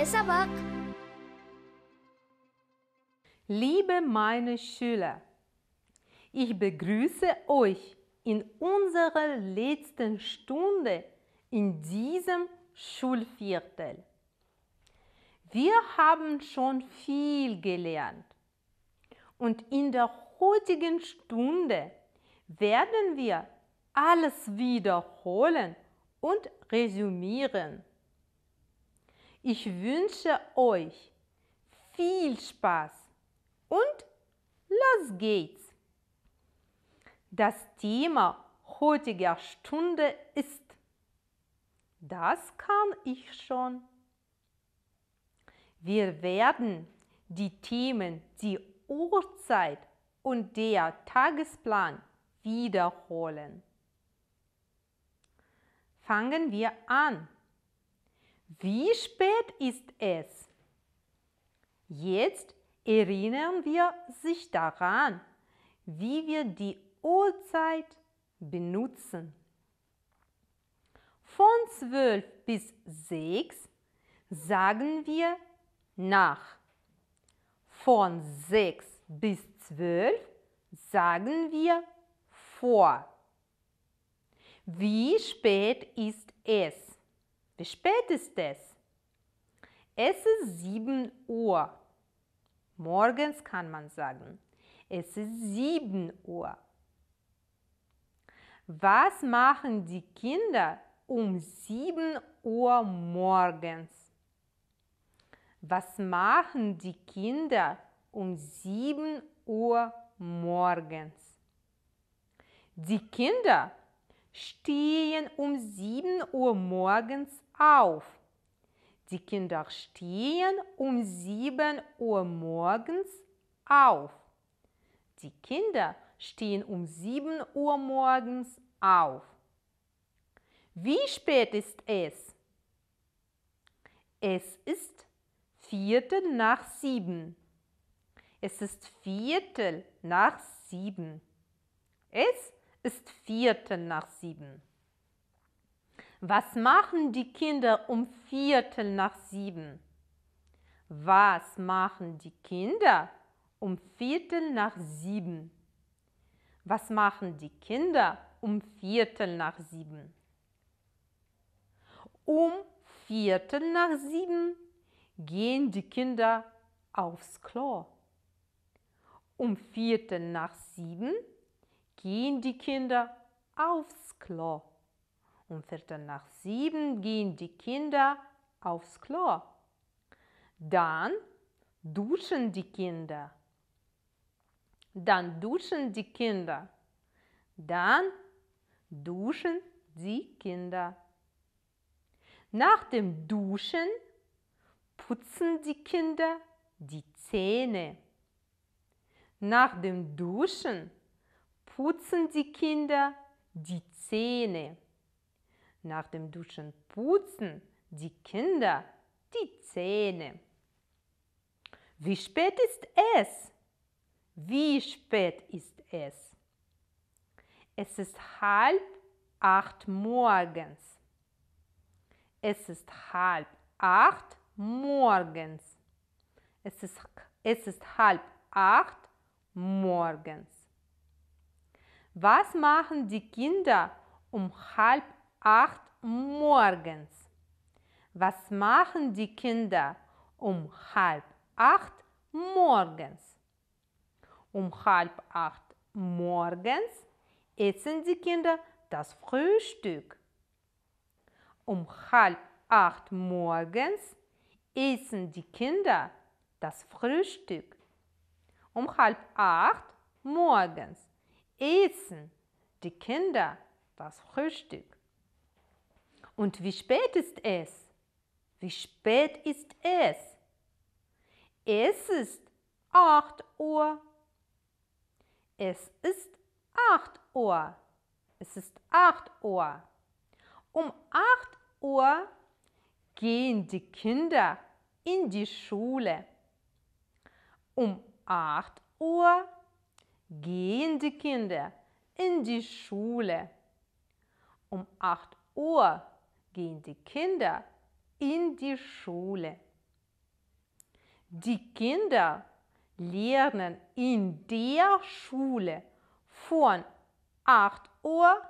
سبق. Liebe meine Schüler, ich begrüße euch in unserer letzten Stunde in diesem Schulviertel. Wir haben schon viel gelernt und in der heutigen Stunde werden wir alles wiederholen und resümieren. Ich wünsche euch viel Spaß und los geht's! Das Thema heutiger Stunde ist: Das kann ich schon. Wir werden die Themen, die Uhrzeit und der Tagesplan wiederholen. Fangen wir an. Wie spät ist es? Jetzt erinnern wir sich daran, wie wir die Uhrzeit benutzen. Von 12 bis 6 sagen wir nach. Von 6 bis 12 sagen wir vor. Wie spät ist es? Wie spät ist es? Es ist 7 Uhr. Morgens kann man sagen, es ist 7 Uhr. Was machen die Kinder um 7 Uhr morgens? Was machen die Kinder um 7 Uhr morgens? Die Kinder stehen um 7 Uhr morgens auf. Die Kinder stehen um 7 Uhr morgens auf. Die Kinder stehen um 7 Uhr morgens auf. Wie spät ist es? Es ist 7:15. Es ist 7:15. Es ist 7:15. Was machen die Kinder um 7:15? Was machen die Kinder um 7:15? Was machen die Kinder um 7:15? Um 7:15 gehen die Kinder aufs Klo. Um 7:15 gehen die Kinder aufs Klo. Um 7:15 gehen die Kinder aufs Klo. Dann duschen die Kinder. Dann duschen die Kinder. Dann duschen die Kinder. Nach dem Duschen putzen die Kinder die Zähne. Nach dem Duschen putzen die Kinder die Zähne. Nach dem Duschen putzen die Kinder die Zähne. Wie spät ist es? Wie spät ist es? Es ist 7:30 morgens. Es ist 7:30 morgens. Es ist 7:30 morgens. Was machen die Kinder um 7:30 morgens? Was machen die Kinder um 7:30 morgens? Um 7:30 morgens essen die Kinder das Frühstück. Um 7:30 morgens essen die Kinder das Frühstück. Um 7:30 morgens essen die Kinder das Frühstück. Und wie spät ist es? Wie spät ist es? Es ist 8 Uhr. Es ist 8 Uhr. Es ist 8 Uhr. Um 8 Uhr gehen die Kinder in die Schule. Um 8 Uhr gehen die Kinder in die Schule. Um 8 Uhr gehen die Kinder in die Schule. Die Kinder lernen in der Schule von 8 Uhr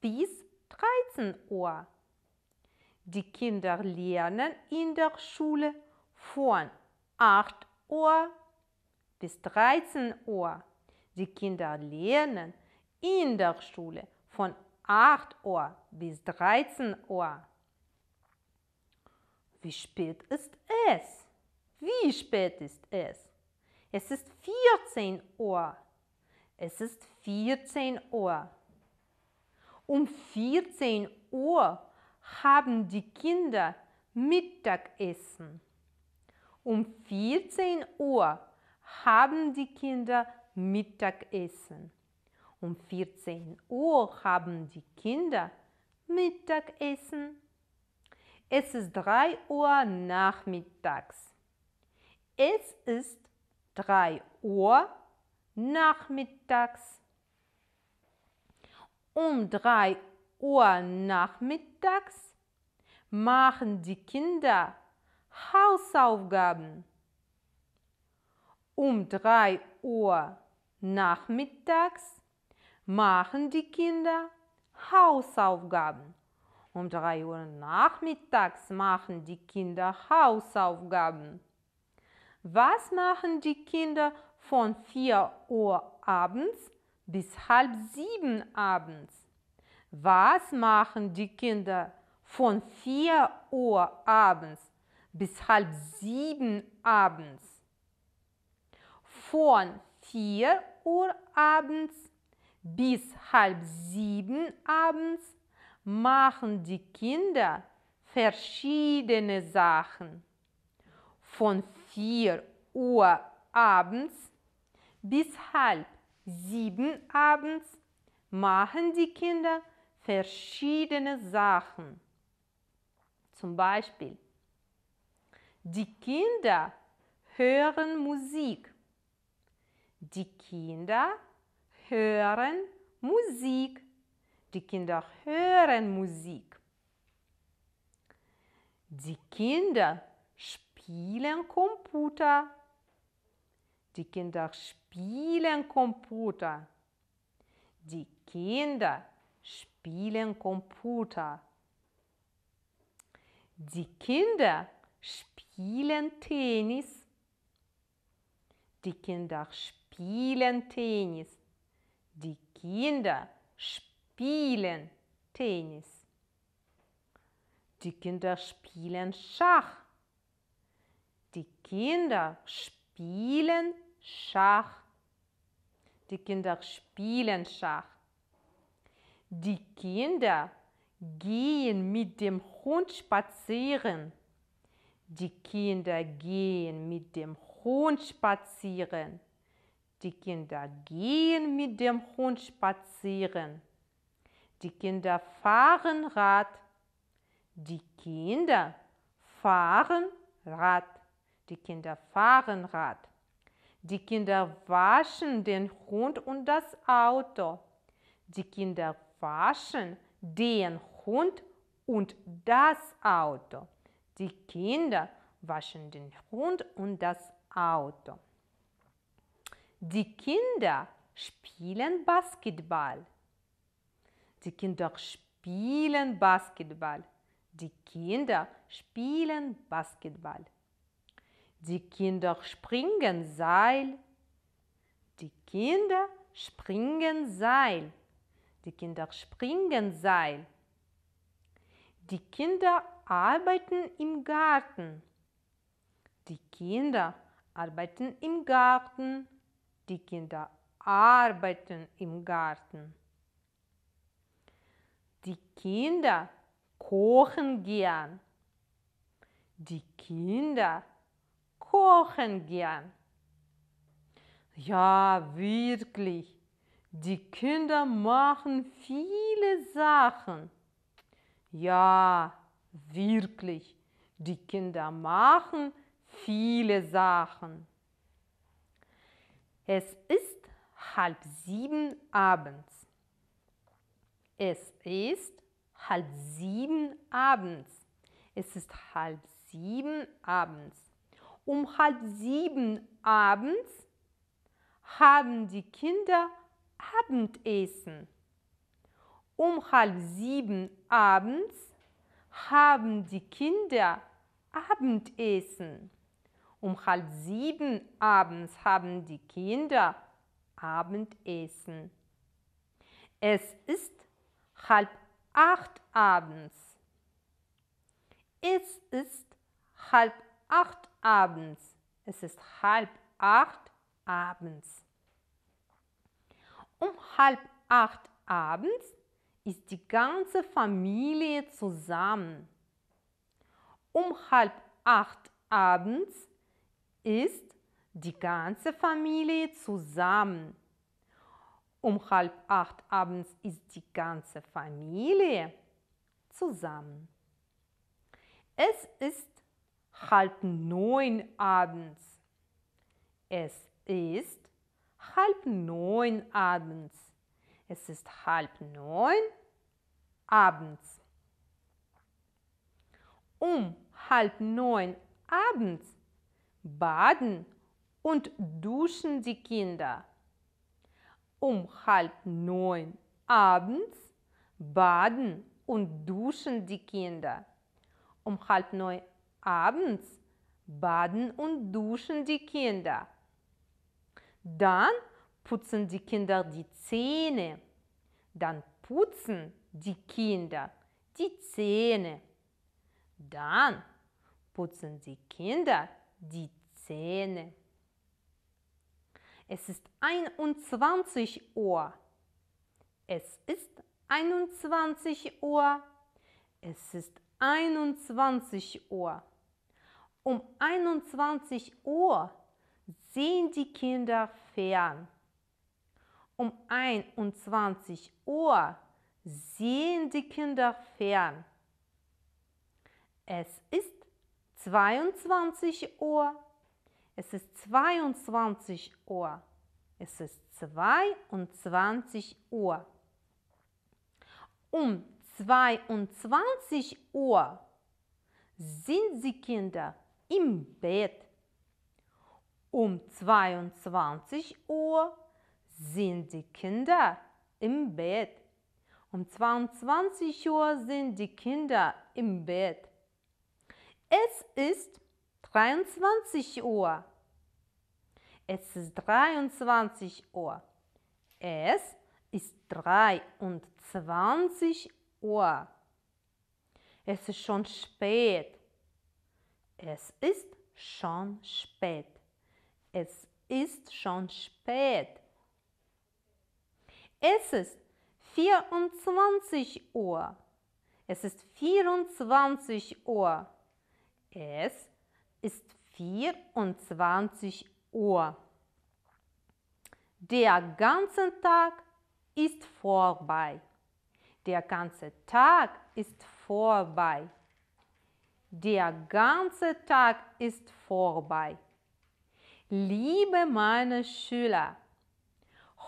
bis 13 Uhr. Die Kinder lernen in der Schule von 8 Uhr bis 13 Uhr. Die Kinder lernen in der Schule von 8 Uhr bis 13 Uhr. Wie spät ist es? Wie spät ist es? Es ist 14 Uhr. Es ist 14 Uhr. Um 14 Uhr haben die Kinder Mittagessen. Um 14 Uhr haben die Kinder Mittagessen. Um 14 Uhr haben die Kinder Mittagessen. Es ist 3 Uhr nachmittags. Es ist 3 Uhr nachmittags. Um 3 Uhr nachmittags machen die Kinder Hausaufgaben. Um 3 Uhr nachmittags machen die Kinder Hausaufgaben. Um 3 Uhr nachmittags machen die Kinder Hausaufgaben. Was machen die Kinder von 4 Uhr abends bis halb 7 abends? Was machen die Kinder von 4 Uhr abends bis halb 7 abends? Von 4 Uhr abends bis halb 7 abends machen die Kinder verschiedene Sachen. Von 4 Uhr abends bis halb 7 abends machen die Kinder verschiedene Sachen. Zum Beispiel, die Kinder hören Musik. Die Kinder hören Musik. Die Kinder hören Musik. Die Kinder spielen Computer. Die Kinder spielen Computer. Die Kinder spielen Computer. Die Kinder spielen Tennis. Die Kinder spielen Tennis. Die Kinder spielen Tennis. Die Kinder spielen Schach. Die Kinder spielen Schach. Die Kinder spielen Schach. Die Kinder gehen mit dem Hund spazieren. Die Kinder gehen mit dem Hund spazieren. Die Kinder gehen mit dem Hund spazieren. Die Kinder fahren Rad. Die Kinder fahren Rad. Die Kinder fahren Rad. Die Kinder waschen den Hund und das Auto. Die Kinder waschen den Hund und das Auto. Die Kinder waschen den Hund und das Auto. Die Kinder spielen Basketball. Die Kinder spielen Basketball. Die Kinder spielen Basketball. Die Kinder springen Seil. Die Kinder springen Seil. Die Kinder springen Seil. Die Kinder arbeiten im Garten. Die Kinder arbeiten im Garten. Die Kinder arbeiten im Garten. Die Kinder kochen gern. Die Kinder kochen gern. Ja, wirklich. Die Kinder machen viele Sachen. Ja, wirklich. Die Kinder machen viele Sachen. Es ist 6:30 abends. Es ist 6:30 abends. Es ist 6:30 abends. Um 6:30 abends haben die Kinder Abendessen. Um 6:30 abends haben die Kinder Abendessen. Um 6:30 abends haben die Kinder Abendessen. Es ist 7:30 abends. Es ist 7:30 abends. Es ist 7:30 abends. Um 7:30 abends ist die ganze Familie zusammen. Um 7:30 abends ist die ganze Familie zusammen. Um 7:30 abends ist die ganze Familie zusammen. Es ist 8:30 abends. Es ist 8:30 abends. Es ist 8:30 abends. Um 8:30 abends baden und duschen die Kinder. Um 8:30 abends baden und duschen die Kinder. Um 8:30 abends baden und duschen die Kinder. Dann putzen die Kinder die Zähne. Dann putzen die Kinder die Zähne. Dann putzen die Kinder die Zähne. Es ist 21 Uhr. Es ist 21 Uhr. Es ist 21 Uhr. Um 21 Uhr sehen die Kinder fern. Um 21 Uhr sehen die Kinder fern. Es ist 22 Uhr. Es ist 22 Uhr. Es ist 22 Uhr. Um 22 Uhr sind die Kinder im Bett. Um 22 Uhr sind die Kinder im Bett. Um 22 Uhr sind die Kinder im Bett. Es ist 23 Uhr. Es ist 23 Uhr. Es ist 23 Uhr. Es ist schon spät. Es ist schon spät. Es ist schon spät. Es ist 24 Uhr. Es ist 24 Uhr. Es ist 24 Uhr. Der ganze Tag ist vorbei. Der ganze Tag ist vorbei. Der ganze Tag ist vorbei. Liebe meine Schüler,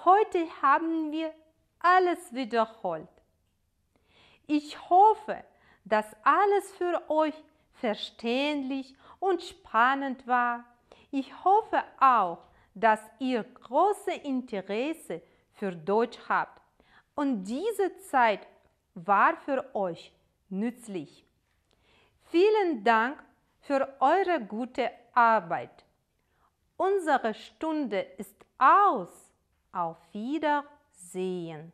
heute haben wir alles wiederholt. Ich hoffe, dass alles für euch verständlich und spannend war. Ich hoffe auch, dass ihr großes Interesse für Deutsch habt und diese Zeit war für euch nützlich. Vielen Dank für eure gute Arbeit. Unsere Stunde ist aus. Auf Wiedersehen.